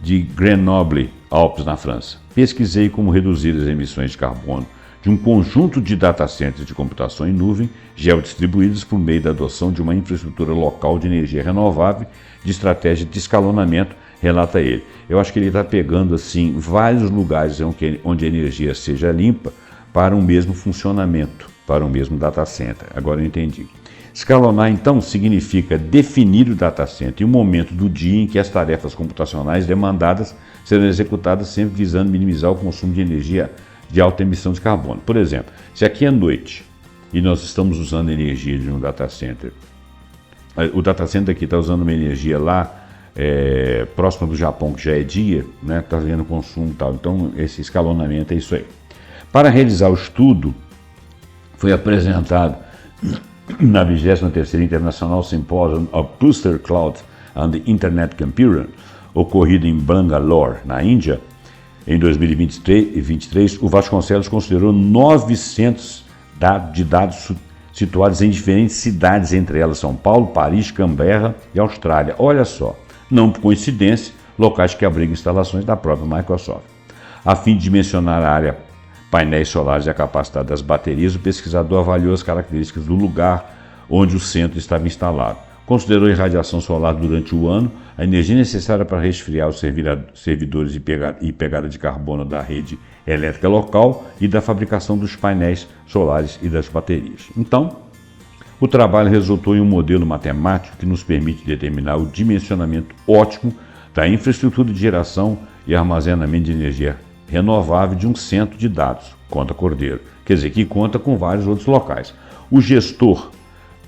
de Grenoble, Alpes, na França. Pesquisei como reduzir as emissões de carbono de um conjunto de data centers de computação em nuvem, geodistribuídos por meio da adoção de uma infraestrutura local de energia renovável, de estratégia de escalonamento, relata ele. Eu acho que ele está pegando assim vários lugares onde a energia seja limpa para o mesmo funcionamento, para o mesmo data center. Agora eu entendi. Escalonar, então, significa definir o data center e o momento do dia em que as tarefas computacionais demandadas serão executadas, sempre visando minimizar o consumo de energia de alta emissão de carbono. Por exemplo, se aqui é noite e nós estamos usando energia de um data center, o data center aqui está usando uma energia lá próxima do Japão, que já é dia, né? Está vendo consumo e tal. Então, esse escalonamento é isso aí. Para realizar o estudo, foi apresentado na 23ª International Symposium of Cluster Cloud and Internet Computing, ocorrido em Bangalore, na Índia, em 2023, o Vasconcelos considerou 900 de dados situados em diferentes cidades, entre elas São Paulo, Paris, Canberra e Austrália. Olha só, não por coincidência, locais que abrigam instalações da própria Microsoft. A fim de dimensionar a área, painéis solares e a capacidade das baterias, o pesquisador avaliou as características do lugar onde o centro estava instalado. Considerou a irradiação solar durante o ano, a energia necessária para resfriar os servidores e pegada de carbono da rede elétrica local e da fabricação dos painéis solares e das baterias. Então, o trabalho resultou em um modelo matemático que nos permite determinar o dimensionamento ótimo da infraestrutura de geração e armazenamento de energia renovável de um centro de dados, conta Cordeiro, quer dizer, que conta com vários outros locais. O gestor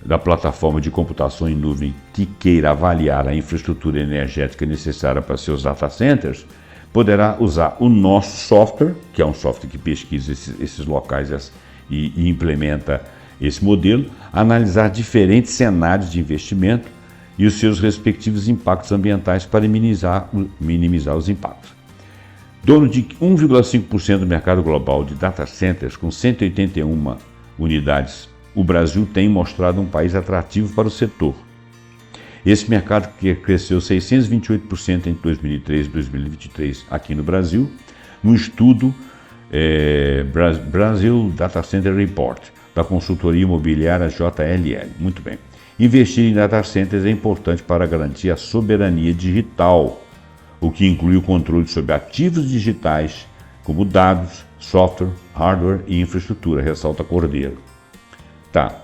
da plataforma de computação em nuvem que queira avaliar a infraestrutura energética necessária para seus data centers, poderá usar o nosso software, que é um software que pesquisa esses locais e implementa esse modelo, analisar diferentes cenários de investimento e os seus respectivos impactos ambientais para minimizar os impactos. Dono de 1,5% do mercado global de data centers, com 181 unidades, o Brasil tem mostrado um país atrativo para o setor. Esse mercado que cresceu 628% entre 2003 e 2023 aqui no Brasil, no estudo Brasil Data Center Report, da consultoria imobiliária JLL. Muito bem. Investir em data centers é importante para garantir a soberania digital, o que inclui o controle sobre ativos digitais, como dados, software, hardware e infraestrutura, ressalta Cordeiro. Tá,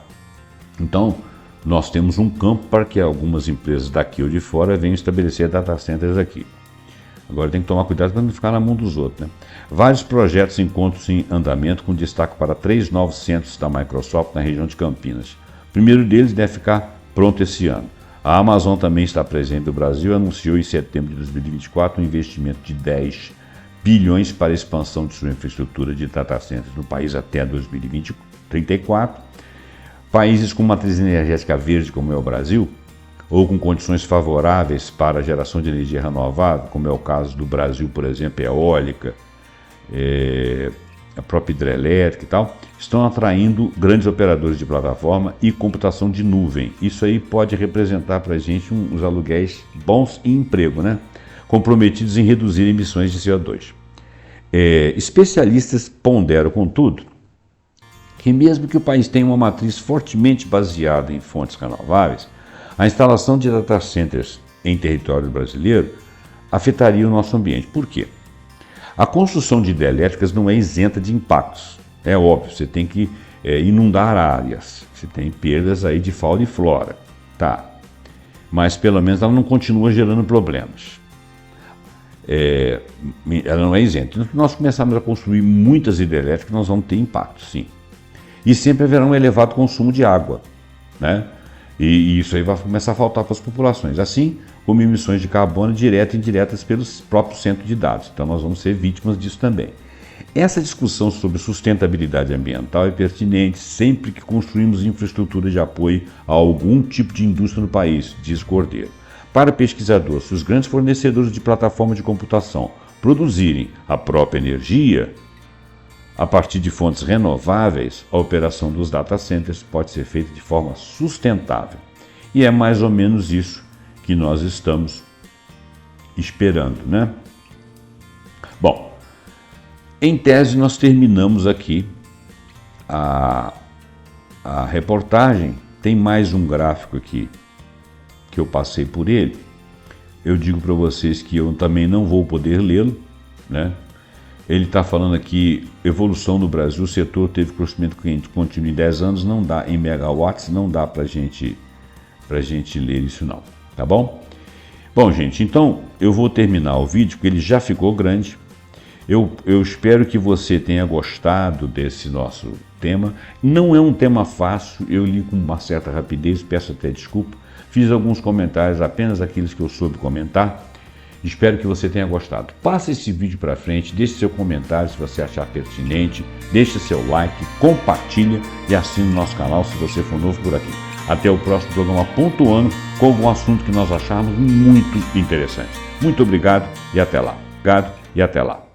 então nós temos um campo para que algumas empresas daqui ou de fora venham estabelecer data centers aqui. Agora tem que tomar cuidado para não ficar na mão dos outros, né? Vários projetos encontram-se em andamento, com destaque para 3 novos centros da Microsoft na região de Campinas. O primeiro deles deve ficar pronto esse ano. A Amazon também está presente no Brasil e anunciou em setembro de 2024 um investimento de 10 bilhões para a expansão de sua infraestrutura de data centers no país até 2034. Países com matriz energética verde, como é o Brasil, ou com condições favoráveis para a geração de energia renovável, como é o caso do Brasil, por exemplo, eólica, a própria hidrelétrica e tal, estão atraindo grandes operadores de plataforma e computação de nuvem. Isso aí pode representar para a gente uns aluguéis bons e emprego, né? Comprometidos em reduzir emissões de CO2. Especialistas ponderam, contudo, que mesmo que o país tenha uma matriz fortemente baseada em fontes renováveis, a instalação de data centers em território brasileiro afetaria o nosso ambiente. Por quê? A construção de hidrelétricas não é isenta de impactos. É óbvio, você tem que inundar áreas, você tem perdas aí de fauna e flora, tá? Mas pelo menos ela não continua gerando problemas. Ela não é isenta. Então, se nós começarmos a construir muitas hidrelétricas, nós vamos ter impacto, sim. E sempre haverá um elevado consumo de água, né? E isso aí vai começar a faltar para as populações, assim como emissões de carbono diretas e indiretas pelos próprios centros de dados. Então nós vamos ser vítimas disso também. Essa discussão sobre sustentabilidade ambiental é pertinente sempre que construímos infraestrutura de apoio a algum tipo de indústria no país, diz Cordeiro. Para pesquisadores, se os grandes fornecedores de plataformas de computação produzirem a própria energia, a partir de fontes renováveis, a operação dos data centers pode ser feita de forma sustentável. E é mais ou menos isso que nós estamos esperando, né? Bom, em tese nós terminamos aqui a reportagem. Tem mais um gráfico aqui que eu passei por ele. Eu digo para vocês que eu também não vou poder lê-lo, né? Ele está falando aqui, evolução no Brasil, o setor teve crescimento contínuo em 10 anos, não dá, em megawatts, não dá para gente ler isso não, tá bom? Bom, gente, então eu vou terminar o vídeo, porque ele já ficou grande. Eu espero que você tenha gostado desse nosso tema. Não é um tema fácil, eu li com uma certa rapidez, peço até desculpa. Fiz alguns comentários, apenas aqueles que eu soube comentar. Espero que você tenha gostado. Passe esse vídeo para frente, deixe seu comentário se você achar pertinente, deixe seu like, compartilha e assine o nosso canal se você for novo por aqui. Até o próximo programa Pontuando com algum assunto que nós acharmos muito interessante. Muito obrigado e até lá. Obrigado e até lá.